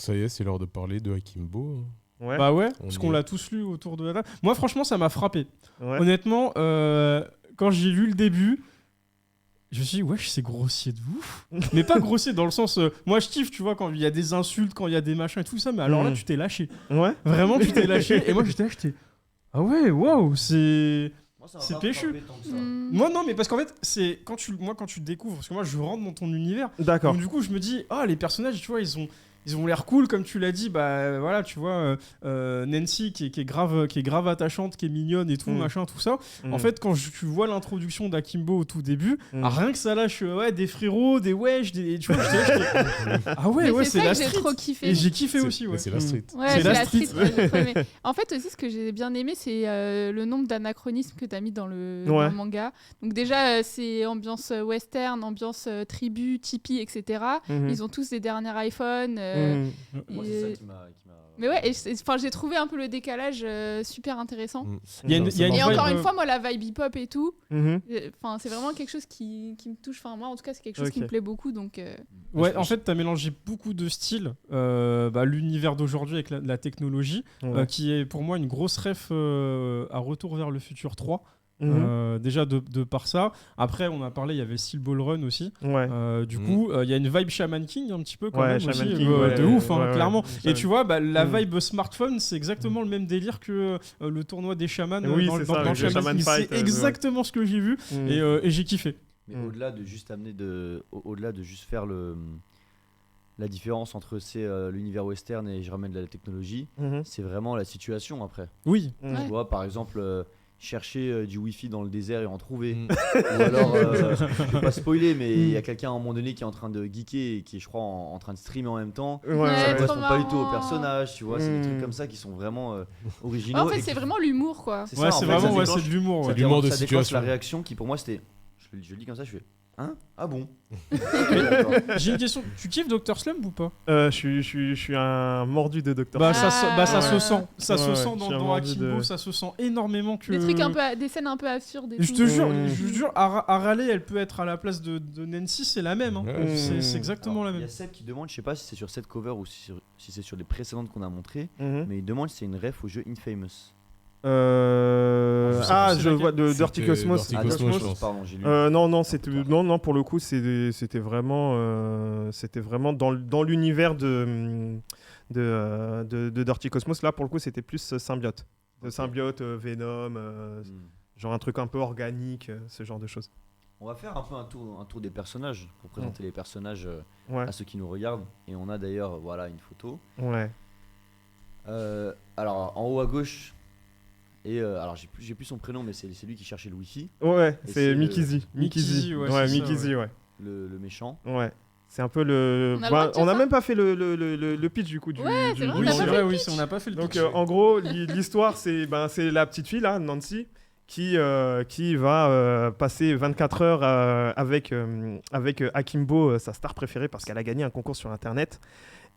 Ça y est, c'est l'heure de parler de Akimbo. Ouais. Bah ouais, On parce y qu'on est. l'a tous lu autour de la table. Moi, franchement, ça m'a frappé. Ouais. Honnêtement, quand j'ai lu le début, je me suis dit, wesh, c'est grossier de ouf. Mais pas grossier dans le sens. Moi, je kiffe, tu vois, quand il y a des insultes, quand il y a des machins et tout ça. Mais alors là, tu t'es lâché. Ouais. Vraiment, tu t'es lâché. Et moi, j'étais là, ah ouais, waouh, c'est. Moi, ça m'a C'est pas péchu. frappé tant que ça. Moi, non, mais parce qu'en fait, c'est quand tu découvres, parce que moi, je rentre dans ton univers. D'accord. Donc, du coup, je me dis, les personnages, tu vois, ils ont l'air cool, comme tu l'as dit. Bah voilà, tu vois, Nancy qui est grave attachante, qui est mignonne et tout, machin, tout ça. En fait, quand tu vois l'introduction d'Akimbo au tout début, rien que ça lâche des frérots, des wesh, tu vois, ah ouais, Mais c'est ça la que j'ai street. trop kiffé. Et j'ai kiffé C'est- aussi, ouais. mais c'est la street. Ouais, C'est c'est la la street. street. Ouais, j'ai trop aimé. En fait, aussi, ce que j'ai bien aimé, c'est le nombre d'anachronismes que tu as mis dans le manga. Donc, déjà, c'est ambiance western, ambiance tribu, tipi, etc. Ils ont tous des derniers iPhones. Moi, c'est ça qui m'a. Mais ouais, enfin, j'ai trouvé un peu le décalage super intéressant. Il y a une Et vibe, encore une fois, moi, la vibe hip-hop et tout, Mhm. enfin, c'est vraiment quelque chose qui me touche. Enfin, moi, en tout cas, c'est quelque chose qui Ok. me plaît beaucoup. Donc, Ouais, en fait, t'as mélangé beaucoup de styles. L'univers d'aujourd'hui avec la technologie, Ouais. qui est pour moi une grosse ref à Retour vers le futur 3. Mhm. Déjà de par ça. Après, on a parlé, il y avait Steel Ball Run aussi. Ouais. Du coup, il y a une vibe Shaman King un petit peu quand Ouais, même Shaman aussi, King, de ouais, ouf, hein, ouais, clairement. ouais. Et tu vois, la Mm. vibe smartphone, c'est exactement le même délire que le tournoi des chamans Oui, dans c'est ça, dans le Shaman King. Fight, C'est exactement ce que j'ai vu et j'ai kiffé. Mais au-delà de juste au-delà de juste faire la différence entre l'univers western et je ramène de la technologie, Mhm. c'est vraiment la situation après. Oui. Mhm. Tu vois, par exemple, chercher du wifi dans le désert et en trouver. Mm. Ou alors, je vais pas spoiler, mais il y a quelqu'un à un moment donné qui est en train de geeker et qui est, je crois, en train de streamer en même temps. Ouais, Ouais, Ça ouais. trop correspond pas du tout au marrant. personnage, tu vois. C'est des Mm. trucs comme ça qui sont vraiment originaux. en fait, et c'est qui- vraiment l'humour, quoi. c'est Ouais, ça, c'est en fait, vraiment ça c'est déclenche- de l'humour. ça Ouais. L'humour de déclenche situation. la réaction qui, pour moi, c'était. Je le dis comme ça, je fais. Hein? Ah bon? J'ai une question. Tu kiffes Dr. Slump ou pas? Je suis un mordu de Dr. Bah, Slump. ça se Ouais. sent. Ça se Ouais, sent je dans suis un mordu Akimbo. de- Ça se sent énormément que. Des trucs des scènes un peu absurdes. Et Je tout. te jure, Mm. je te jure, Harale, elle peut être à la place de Nancy, c'est la même. Hein. Ouais, C'est exactement Alors, la il y même. a Seb qui demande, je sais pas si c'est sur cette cover ou si c'est sur les précédentes qu'on a montrées, Mhm. mais il demande si c'est une ref au jeu Infamous. sais Je pas vois de C'était Dirty Cosmos. Dirty Ah, Cosmos, Cosmos, je pense. pardon, j'ai lu. Non, pour le coup, c'était vraiment dans l'univers de Dirty Cosmos. Là, pour le coup, c'était plus symbiote. Ok. Symbiote, Venom, genre un truc un peu organique, ce genre de choses. On va faire un peu un tour des personnages pour présenter les personnages Ouais, à ceux qui nous regardent. Et on a d'ailleurs voilà une photo. ouais. Alors en haut à gauche, alors j'ai plus son prénom, mais c'est lui qui cherchait le wifi, Ouais, Et c'est c'est Mikizi. Mikizi, ouais, Ouais, c'est ça, Mikizi, ouais. le méchant. Ouais. C'est un peu le. On a le droit de dire on n'a ça même pas fait le pitch du coup. Ouais, c'est vrai, on Oui, n'a c'est pas vrai, fait le oui, pitch. on n'a pas fait le Donc pitch. en gros, l'histoire, c'est la petite fille là, Nancy, qui va passer 24 heures avec Akimbo, sa star préférée, parce qu'elle a gagné un concours sur Internet.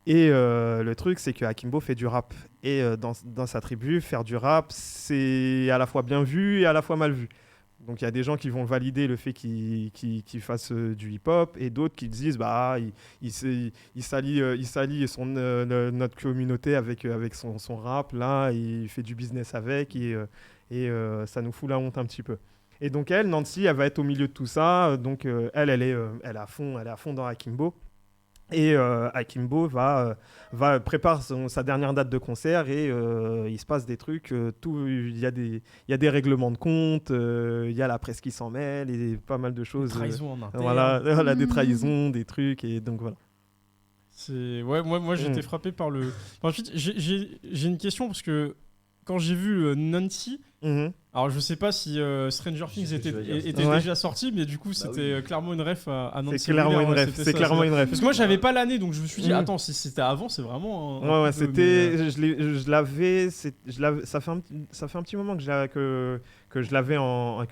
Et le truc, c'est que Akimbo fait du rap. Et dans sa tribu, faire du rap, c'est à la fois bien vu et à la fois mal vu. Donc il y a des gens qui vont valider le fait qu'il fasse du hip-hop et d'autres qui disent il salit notre communauté avec son rap là, il fait du business avec et ça nous fout la honte un petit peu. Et donc Nancy, elle va être au milieu de tout ça. Donc elle est à fond dans Akimbo. Et Akimbo prépare sa dernière date de concert et il se passe des trucs. Il y a des règlements de compte, il y a la presse qui s'en mêle et pas mal de choses. Trahison en interne. Voilà, des trahisons, des trucs et donc voilà. Ouais, moi j'étais frappé par le. Ensuite, j'ai une question parce que quand j'ai vu Nancy, alors je sais pas si Stranger Things sais ce que était tu vas dire. déjà sorti, mais du coup c'était clairement une ref à Nancy. C'est clairement Wheeler, une ouais, ref. c'était C'est ça, clairement une ref. Parce que moi j'avais pas l'année, donc je me suis dit Mhm. attends, si c'était avant, c'est vraiment. Ouais, peu, c'était. mais, Je l'avais. Ça fait un petit moment que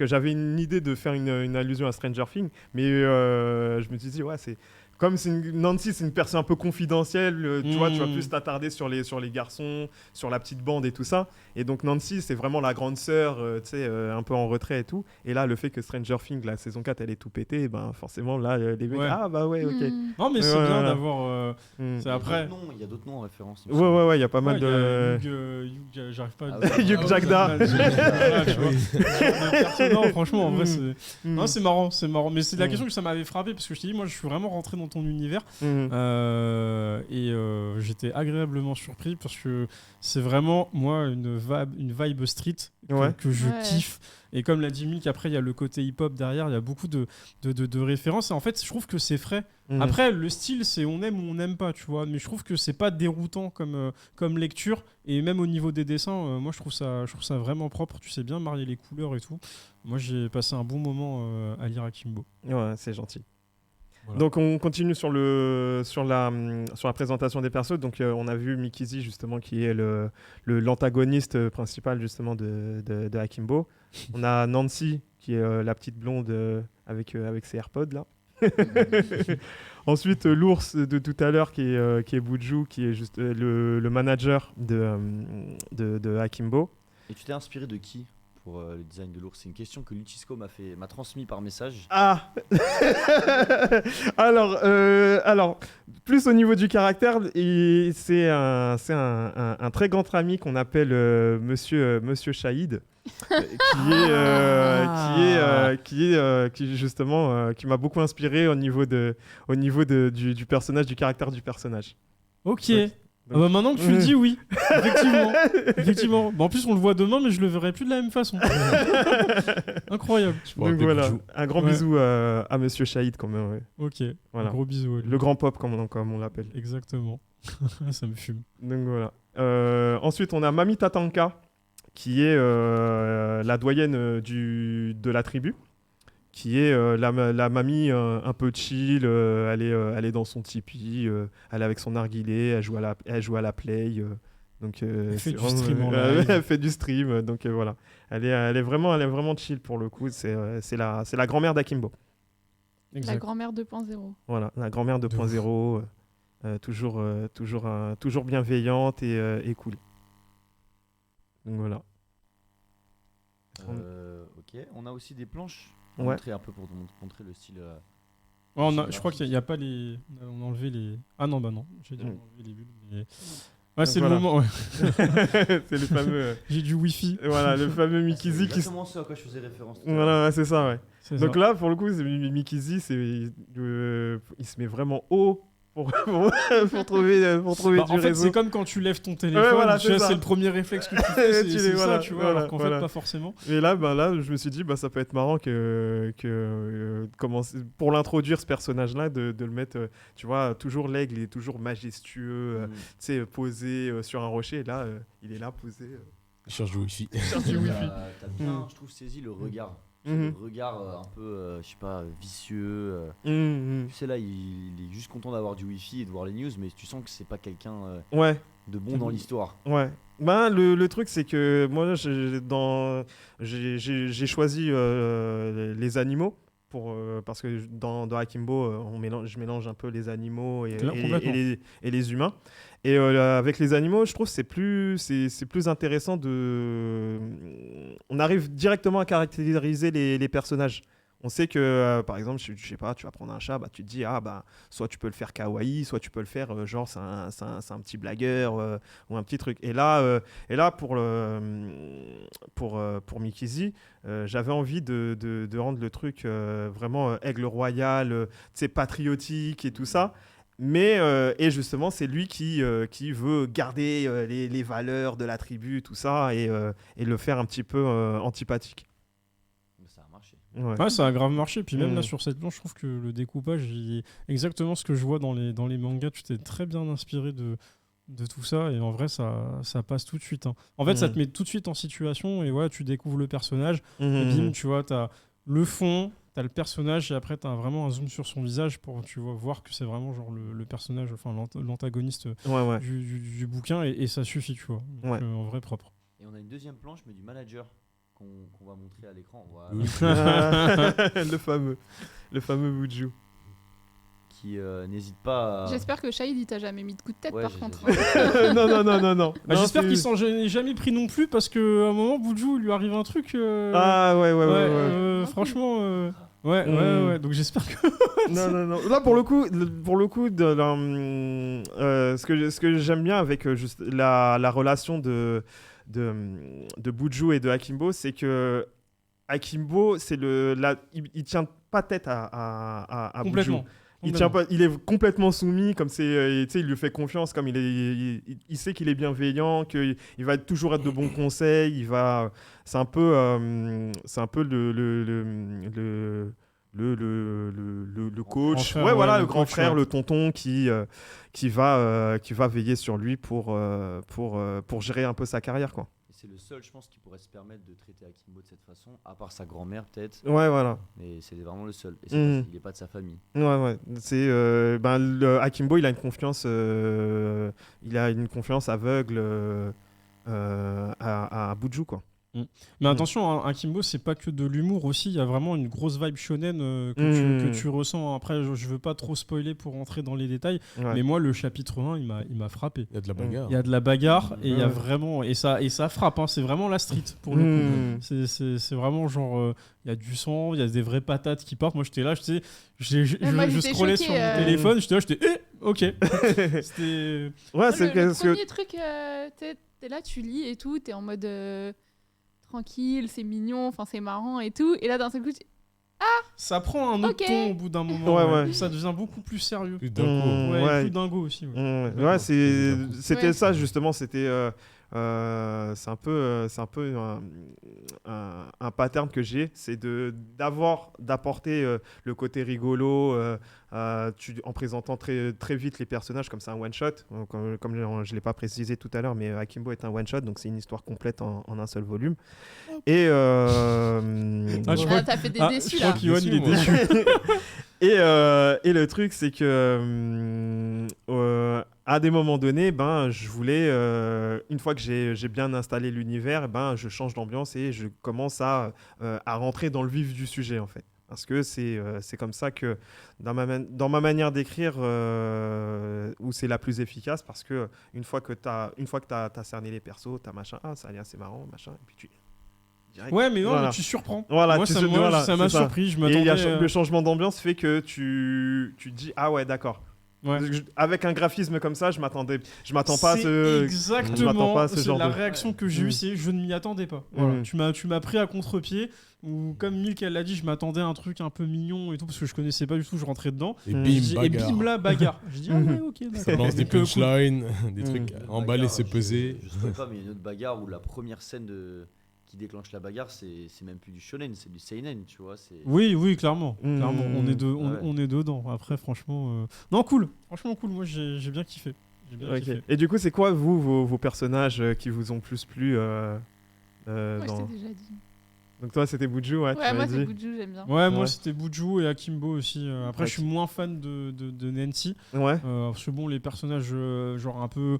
j'avais une idée de faire une allusion à Stranger Things, mais je me suis dit ouais, c'est comme Nancy, c'est une personne un peu confidentielle, tu vois, tu vas plus t'attarder sur les garçons, sur la petite bande et tout ça. Et donc Nancy, c'est vraiment la grande sœur, tu sais, un peu en retrait et tout. Et là, le fait que Stranger Things, la saison 4, elle est tout pété, ben forcément, là, les mecs, ah bah ouais, ok. Non, mais c'est bien d'avoir... C'est après... Il y a d'autres noms en référence. Ouais, il y a pas mal de... j'arrive pas à... Hugh Jackda. Non, franchement, en vrai, c'est... Non, c'est marrant. Mais c'est la question que ça m'avait frappé, parce que je t'ai dit, moi, je suis vraiment rentré dans ton univers. Et j'étais agréablement surpris, parce que c'est vraiment, moi, une vibe street que je kiffe. Et comme l'a dit Mick, après, il y a le côté hip-hop derrière, il y a beaucoup de références. Et en fait, je trouve que c'est frais. Après, le style, c'est on aime ou on n'aime pas, tu vois. Mais je trouve que c'est pas déroutant comme lecture. Et même au niveau des dessins, moi, je trouve ça vraiment propre. Tu sais bien marier les couleurs et tout. Moi, j'ai passé un bon moment à lire Akimbo. Ouais, c'est gentil. Voilà. Donc on continue sur la présentation des persos. Donc on a vu Mikizi justement qui est l'antagoniste principal justement de Akimbo. On a Nancy qui est la petite blonde avec ses AirPods là. Ensuite l'ours de tout à l'heure qui est Buju, qui est juste le manager de Akimbo. Et tu t'es inspiré de qui pour le design de l'ours? C'est une question que Luchisco m'a transmis par message. Ah alors, plus au niveau du caractère, c'est un très grand ami qu'on appelle Monsieur Shahid, qui justement qui m'a beaucoup inspiré au niveau du personnage, du caractère du personnage. Ok. Donc, maintenant que tu le dis, oui, effectivement. Bon, en plus, on le voit demain, mais je le verrai plus de la même façon. Incroyable. Donc voilà, un grand bisou à Monsieur Shahid quand même. Ouais. Ok, voilà. Un gros bisou. Le grand pop, comme on l'appelle. Exactement. Ça me fume. Donc voilà. Ensuite, on a Mami Tatanka, qui est la doyenne de la tribu, qui est la mamie un peu chill, elle est dans son tipi, elle est avec son narguilé, elle joue à la play, donc elle fait du stream en live. Elle fait du stream, donc voilà, elle est vraiment chill pour le coup. C'est la grand-mère d'Akimbo. La grand-mère 2.0. Voilà, la grand-mère 2.0, toujours bienveillante et cool. Donc voilà. Ok, on a aussi des planches. Ouais. Un peu pour te montrer le style. Je crois qu'il n'y a pas les. On a enlevé les. Ah non, bah non. J'ai dit on a enlevé les bulles. Mais... Ouais, c'est voilà. Le moment. Ouais. C'est le fameux. J'ai du Wi-Fi. Voilà, le fameux Mikizi qui. C'est exactement ce à quoi je faisais référence. Voilà, c'est ça, ouais. Donc là, pour le coup, Mikizi, il se met vraiment haut. Pour trouver du en fait, réseau. c'est comme quand tu lèves ton téléphone, voilà, c'est le premier réflexe que tu fais, c'est ça, tu vois, alors qu'en fait, pas forcément. Et là, je me suis dit, ça peut être marrant pour l'introduire, ce personnage-là, de le mettre, tu vois, toujours l'aigle est toujours majestueux, tu sais, posé sur un rocher, et là, il est là, posé. Il cherche du Wi-Fi. T'as bien, je trouve, saisi le regard. Le regard un peu, je sais pas, vicieux. Tu sais, là, il est juste content d'avoir du Wi-Fi et de voir les news, mais tu sens que c'est pas quelqu'un de bon dans l'histoire. Ouais. Le truc, c'est que moi, j'ai choisi les animaux. Parce que dans Akimbo, je mélange un peu les animaux et les humains. Et avec les animaux, je trouve que c'est plus intéressant on arrive directement à caractériser les personnages. On sait que, par exemple, je sais pas, tu vas prendre un chat, tu te dis, soit tu peux le faire kawaii, soit tu peux le faire, genre, c'est un petit blagueur ou un petit truc. Et là pour Mikizi, j'avais envie de rendre le truc vraiment aigle royal, patriotique et tout ça. Mais et justement, c'est lui qui veut garder les valeurs de la tribu, tout ça, et le faire un petit peu antipathique. Ça a marché. Ouais, ça a grave marché. Puis même là, sur cette planche, je trouve que le découpage est exactement ce que je vois dans les mangas. Tu t'es très bien inspiré de tout ça. Et en vrai, ça passe tout de suite. Hein. En fait, ça te met tout de suite en situation. Et ouais, tu découvres le personnage. Et bim, tu vois, t'as le fond, t'as le personnage. Et après, t'as vraiment un zoom sur son visage pour voir que c'est vraiment genre le personnage, enfin l'antagoniste du bouquin. Et ça suffit, tu vois. Donc, en vrai, propre. Et on a une deuxième planche, mais du manager. Qu'on va montrer à l'écran. Voilà. le fameux Buju. qui n'hésite pas à... J'espère que Shahid il t'a jamais mis de coup de tête par contre. Non. J'espère qu'il s'en est jamais pris non plus parce qu'à un moment, Buju, il lui arrive un truc. Ah ouais. Franchement. Ouais, donc j'espère que. Non. Là, pour le coup, ce que j'aime bien avec juste la relation de Buju et de Akimbo, c'est que Akimbo, il tient pas tête à Buju. Il est complètement soumis, comme il lui fait confiance, comme il sait qu'il est bienveillant, qu'il va toujours être de bons conseils, c'est un peu le coach, le grand frère, le tonton qui va veiller sur lui pour gérer un peu sa carrière, quoi. C'est le seul, je pense, qui pourrait se permettre de traiter Akimbo de cette façon, à part sa grand-mère peut-être. Ouais, voilà. Mais c'est vraiment le seul. Et il n'est pas de sa famille. Ouais. C'est Akimbo, il a une confiance aveugle à Buju, quoi. Mais attention, Akimbo, c'est pas que de l'humour aussi. Il y a vraiment une grosse vibe shonen que tu ressens. Après, je veux pas trop spoiler pour rentrer dans les détails, mais moi, le chapitre 1, il m'a frappé. Il y a de la bagarre. Il y a de la bagarre et il y a vraiment et ça frappe. Hein. C'est vraiment la street pour le coup. C'est vraiment genre il y a du sang, il y a des vraies patates qui partent. Moi, j'étais là, je scrollais sur mon téléphone, j'étais ok. C'était. Ouais, c'est le premier truc. T'es là, tu lis et tout, t'es en mode tranquille, c'est mignon, enfin c'est marrant et tout. Et là, d'un seul coup, ça prend un autre ton au bout d'un moment. Ouais. Ça devient beaucoup plus sérieux. Plus dingo. Plus dingo aussi. Ouais, c'était ça justement. C'était c'est un peu un pattern que j'ai, c'est d'apporter le côté rigolo en présentant très, très vite les personnages, comme c'est un one shot, comme je l'ai pas précisé tout à l'heure, mais Akimbo est un one shot, donc c'est une histoire complète en un seul volume. Et t'as fait des déçus là. Je crois qu'Yoann il est déçu. Et le truc, c'est que à des moments donnés, je voulais, une fois que j'ai bien installé l'univers, je change d'ambiance et je commence à rentrer dans le vif du sujet, en fait. Parce que c'est comme ça que, dans ma manière d'écrire, où c'est la plus efficace, parce que une fois que t'as cerné les persos, t'as machin, ça a l'air assez marrant, machin, et puis tu... Direct. Ouais, mais non, mais tu surprends. Voilà, moi, ça m'a surpris. Je m'attendais. Le changement d'ambiance fait que tu dis ah ouais, d'accord. Ouais. Avec un graphisme comme ça, je m'attends pas à ce. Exactement. C'est la réaction que j'ai eue, c'est je ne m'y attendais pas. Voilà. Tu m'as pris à contre-pied. Ou comme Milk elle l'a dit, je m'attendais à un truc un peu mignon et tout parce que je connaissais pas du tout. Je rentrais dedans. Et bim, là, bagarre. Je dis ah ouais, ok. Ça lance des punchlines, des trucs emballer, se peser. Je sais pas, mais il y a une autre bagarre où la première scène qui déclenche la bagarre, c'est même plus du shonen, c'est du seinen, tu vois. Oui, clairement. Clairement, on est dedans. Après, franchement, non, cool. Franchement, cool. Moi, j'ai bien kiffé. Kiffé. Et du coup, c'est quoi vos personnages qui vous ont plus plu moi, je t'ai déjà dit. Donc toi, c'était Buju, ouais. Ouais, moi c'est Buju, j'aime bien. Ouais, moi c'était Buju et Akimbo aussi. Après, je suis moins fan de Nancy. Ouais. Parce que bon, les personnages genre un peu.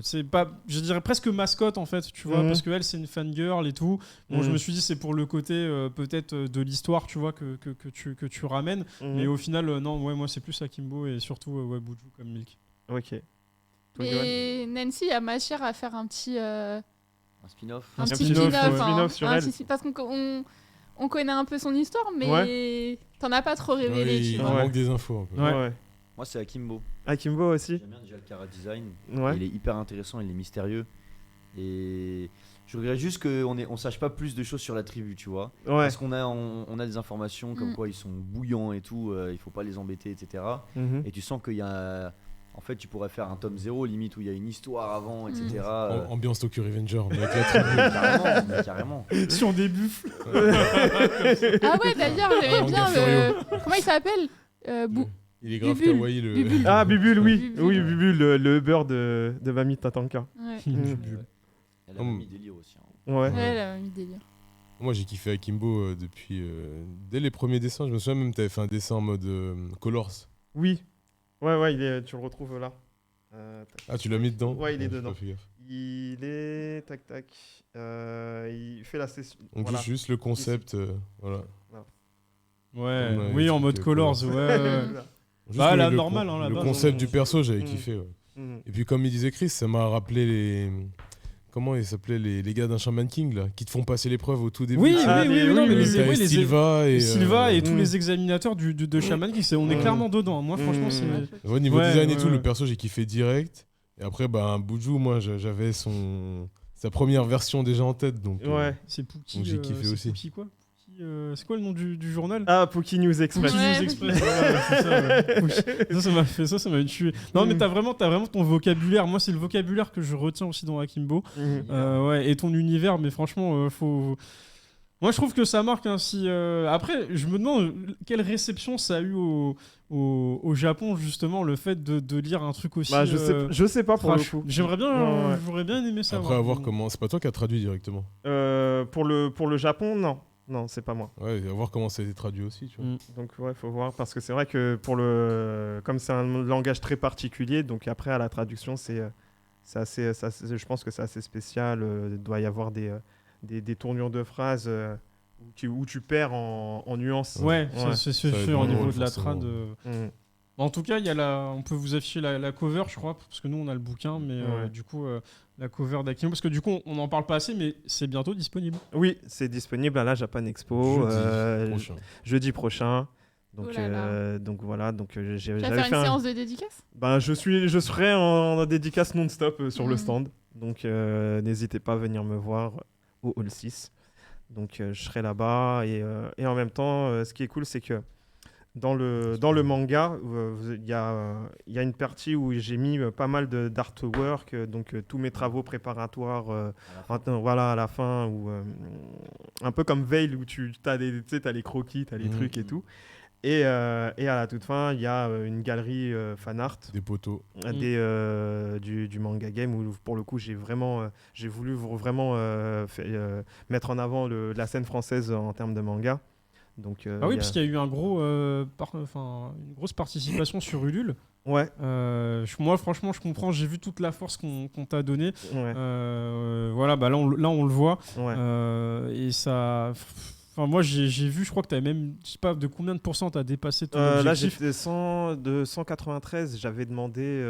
C'est pas, je dirais presque mascotte en fait, tu vois, parce qu'elle c'est une fangirl et tout. Bon, je me suis dit c'est pour le côté peut-être de l'histoire, tu vois, que tu ramènes. Mais au final, non, ouais, moi c'est plus Akimbo et surtout Buju comme Milk. Ok. Et Nancy a matière à faire un petit. Un spin-off. Un petit spin-off sur elle. Parce qu'on connaît un peu son histoire, mais t'en as pas trop révélé. Il manque des infos un peu. Ouais. Moi, c'est Akimbo. Akimbo aussi. J'aime bien déjà le chara-design. Ouais. Il est hyper intéressant, il est mystérieux. Et je regrette juste qu'on sache pas plus de choses sur la tribu, tu vois. Ouais. Parce qu'on a des informations comme quoi ils sont bouillants et tout, il faut pas les embêter, etc. Et tu sens qu'il y a... En fait, tu pourrais faire un tome 0 limite où il y a une histoire avant, etc. Ambiance Tokyo Revenger, avec la tribu. Carrément. Si on débuffle. Ah ouais, d'ailleurs, j'aimais bien comment il s'appelle Il est grave Bubule. kawaii le. Bubule. Ah, Bubule, oui. Bubule. Oui, Bubule, le Uber de Mamie Tatanka. Ouais. Elle a mis délire aussi. Ouais. Elle a mis délire. Moi, j'ai kiffé Akimbo depuis. Dès les premiers dessins, je me souviens même, t'avais fait un dessin en mode Colors. Oui. Ouais, tu le retrouves là. Ah, tu l'as mis dedans? Ouais, il est dedans. Pas fait gaffe. Il est. Tac. Il fait la session. Donc, voilà. juste le concept. Voilà. Ouais, oui, en mode Colors. Ouais. Bah, la normale, hein, la le base. concept du perso, j'avais kiffé. Ouais. Et puis, comme il disait Chris, ça m'a rappelé les. Comment ils s'appelaient les gars d'un Shaman King là, qui te font passer l'épreuve au tout début. Oui, non, mais les Sylva et tous les examinateurs de Shaman King, on est clairement dedans. Moi, franchement, c'est. Au niveau design et tout, le perso, j'ai kiffé direct. Et après, Buju, moi, j'avais sa première version déjà en tête. Donc, c'est Pookie. Donc j'ai kiffé aussi. Pookie quoi c'est quoi le nom du journal? Ah, Pookie News Express. Pookie News Express, c'est ça. Ça m'a tué. Non, mais t'as vraiment ton vocabulaire. Moi, c'est le vocabulaire que je retiens aussi dans Akimbo. Et ton univers, mais franchement, faut. Moi, je trouve que ça marque ainsi. Après, je me demande quelle réception ça a eu au Japon, justement, le fait de lire un truc aussi. Je sais pas pour le coup. J'aurais bien aimé ça. Après, à voir comment. C'est pas toi qui as traduit directement. Pour le Japon, non. Non, c'est pas moi. Ouais, à voir comment ça a été traduit aussi, tu vois. Donc faut voir parce que c'est vrai que comme c'est un langage très particulier, donc après à la traduction c'est assez, je pense que c'est assez spécial. Il doit y avoir des tournures de phrases où tu perds en nuances. Ouais. C'est sûr au niveau de la trad. En tout cas, on peut vous afficher la cover, je crois, parce que nous on a le bouquin, mais du coup la cover d'Akimbo, parce que du coup on n'en parle pas assez, mais c'est bientôt disponible. Oui, c'est disponible à la Japan Expo jeudi prochain. Donc, donc voilà, j'avais fait une séance de dédicace. Je serai en dédicace non-stop sur le stand, donc n'hésitez pas à venir me voir au Hall 6. Donc je serai là-bas et en même temps, ce qui est cool, c'est que dans le manga, il y a une partie où j'ai mis pas mal d'artwork, donc tous mes travaux préparatoires à la fin, où, un peu comme Veil, où tu as les croquis, tu as les trucs et tout. Et à la toute fin, il y a une galerie fan art. Des poteaux. Du manga game, où pour le coup, j'ai voulu vraiment mettre en avant la scène française en termes de manga. Donc, parce qu'il y a eu une grosse participation sur Ulule. Ouais. Moi, franchement, je comprends. J'ai vu toute la force qu'on t'a donnée. Ouais. Là, on le voit. Ouais. Et ça. Enfin, moi, j'ai vu, je crois que tu avais même, je sais pas, de combien de pourcents tu as dépassé ton objectif. Là, j'ai fait de 193. J'avais demandé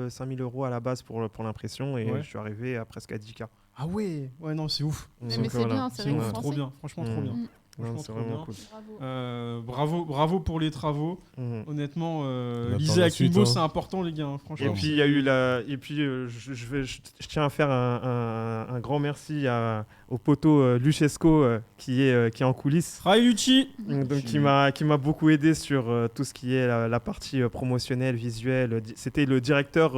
5 000 euros à la base pour l'impression et je suis arrivé à presque à 10K. Ah ouais, non, c'est ouf. Mais c'est bien, c'est ouf, trop bien, franchement trop bien. C'est vraiment cool. Bravo pour les travaux. Honnêtement, lisez Akimbo, c'est important les gars. Franchement. Et puis il y a eu je tiens à faire un grand merci au poteau Luchesco qui est en coulisses. Hi Luchi. Donc qui m'a beaucoup aidé sur tout ce qui est la partie promotionnelle, visuelle. C'était le directeur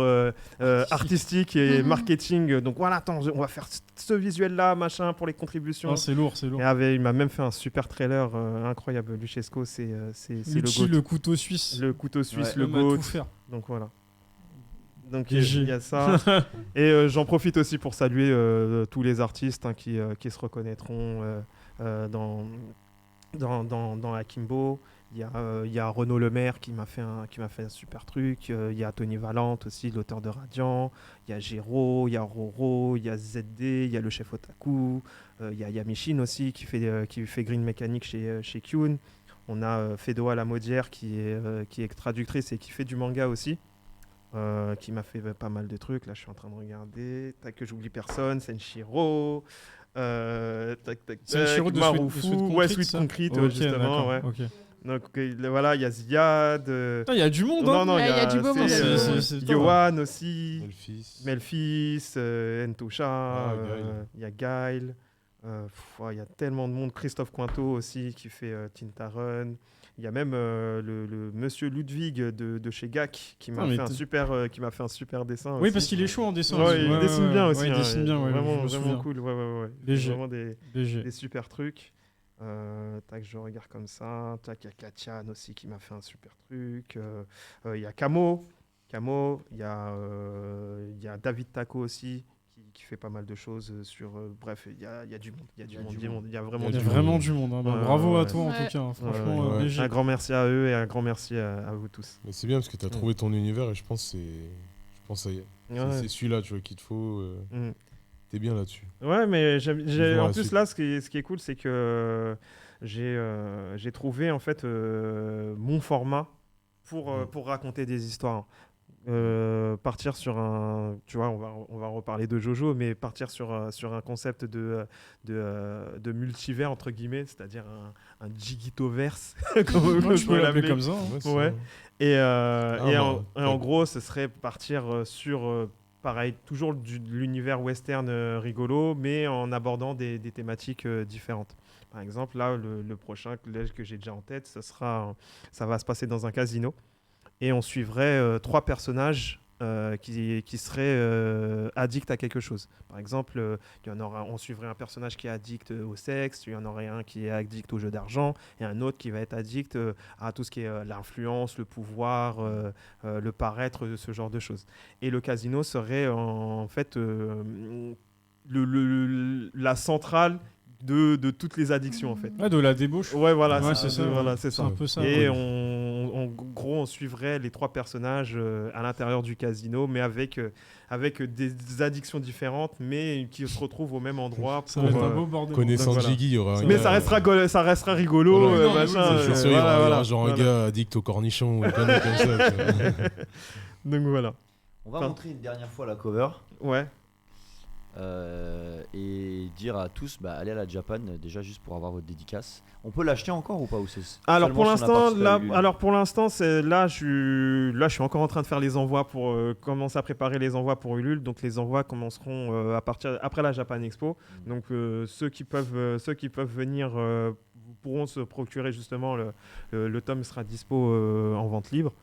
artistique et marketing. Donc voilà, attends, on va faire ce visuel là, machin, pour les contributions. Oh, c'est lourd. Et il m'a même fait un super trailer incroyable. Luchesco, c'est Luchi, le couteau suisse. Le couteau suisse, le GOAT. Tout faire. Donc voilà. Donc il y a ça. Et j'en profite aussi pour saluer tous les artistes qui se reconnaîtront dans Akimbo. Il y a Renaud Lemaire qui m'a fait un super truc. Il y a Tony Valente aussi, l'auteur de Radiant. Il y a Géraud, il y a Roro, il y a ZD, il y a le chef Otaku. Il y a Yamishin aussi qui fait Green Mechanic chez Kyun. On a Fedoa Lamodière qui est traductrice et qui fait du manga aussi. Qui m'a fait pas mal de trucs. Là, je suis en train de regarder. Tac, que j'oublie personne. Senshiro. Senshiro de Sweet Concrete, justement. Ouais. Okay. Donc voilà, il y a Ziad. Il y a du monde. Non, il y a du beau monde. Yohan aussi. Melphis. Entosha. Il y a Gail. Il y a tellement de monde. Christophe Cointeau aussi qui fait Tintaron. Il y a même le monsieur Ludwig de chez GAC qui m'a fait un super dessin. Oui, parce qu'il est chaud en dessin. Il dessine bien aussi. Il dessine bien, vraiment cool. Léger. Vraiment des super trucs. Tac, je regarde comme ça. Tac, il y a Katian aussi qui m'a fait un super truc. Il y a Camo. Il y a David Taco aussi qui fait pas mal de choses sur. Bref, il y a du monde. Il y a vraiment du monde. Bravo à toi en tout cas. Franchement, un grand merci à eux et un grand merci à vous tous. Mais c'est bien parce que tu as trouvé ton univers et je pense que ça y est. C'est celui-là, tu vois, qu'il te faut. T'es bien là-dessus. Ouais, mais en plus là, ce qui est cool, c'est que j'ai trouvé en fait mon format pour raconter des histoires. Partir sur un, tu vois, on va reparler de Jojo, mais partir sur un concept de multivers entre guillemets, c'est-à-dire un Jigitoverse, comme je peux l'appeler comme ça. Ouais. Et en gros, ce serait partir sur pareil, toujours de l'univers western rigolo, mais en abordant des thématiques différentes. Par exemple, là, le prochain que j'ai déjà en tête, ça va se passer dans un casino. Et on suivrait 3 personnages qui seraient addicts à quelque chose. Par exemple, on suivrait un personnage qui est addict au sexe, il y en aurait un qui est addict au jeu d'argent, et un autre qui va être addict à tout ce qui est l'influence, le pouvoir, le paraître, ce genre de choses. Et le casino serait en fait la centrale de toutes les addictions en fait. De la débauche. Ouais, voilà, c'est ça. Voilà, c'est ça. Un peu ça. Et en gros, on suivrait les 3 personnages à l'intérieur du casino, mais avec des addictions différentes, mais qui se retrouvent au même endroit. Ça va être un beau bordel. Connaissant Jiggy, il y aura un mais gars, ça restera rigolo. C'est sûr, il y aura genre un gars addict aux cornichons ou comme ça. Donc voilà. On va montrer une dernière fois la cover. Ouais. Et dire à tous allez à la Japan déjà juste pour avoir votre dédicace. On peut l'acheter encore ou pas ou alors pour l'instant je suis encore en train de faire les envois pour commencer à préparer les envois pour Ulule, donc les envois commenceront après la Japan Expo. Donc ceux qui peuvent venir pourront se procurer justement le tome sera dispo en vente libre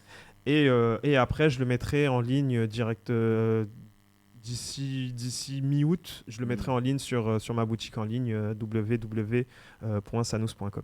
et après je le mettrai en ligne direct. D'ici mi-août, je le mettrai en ligne sur ma boutique en ligne www.sanous.com.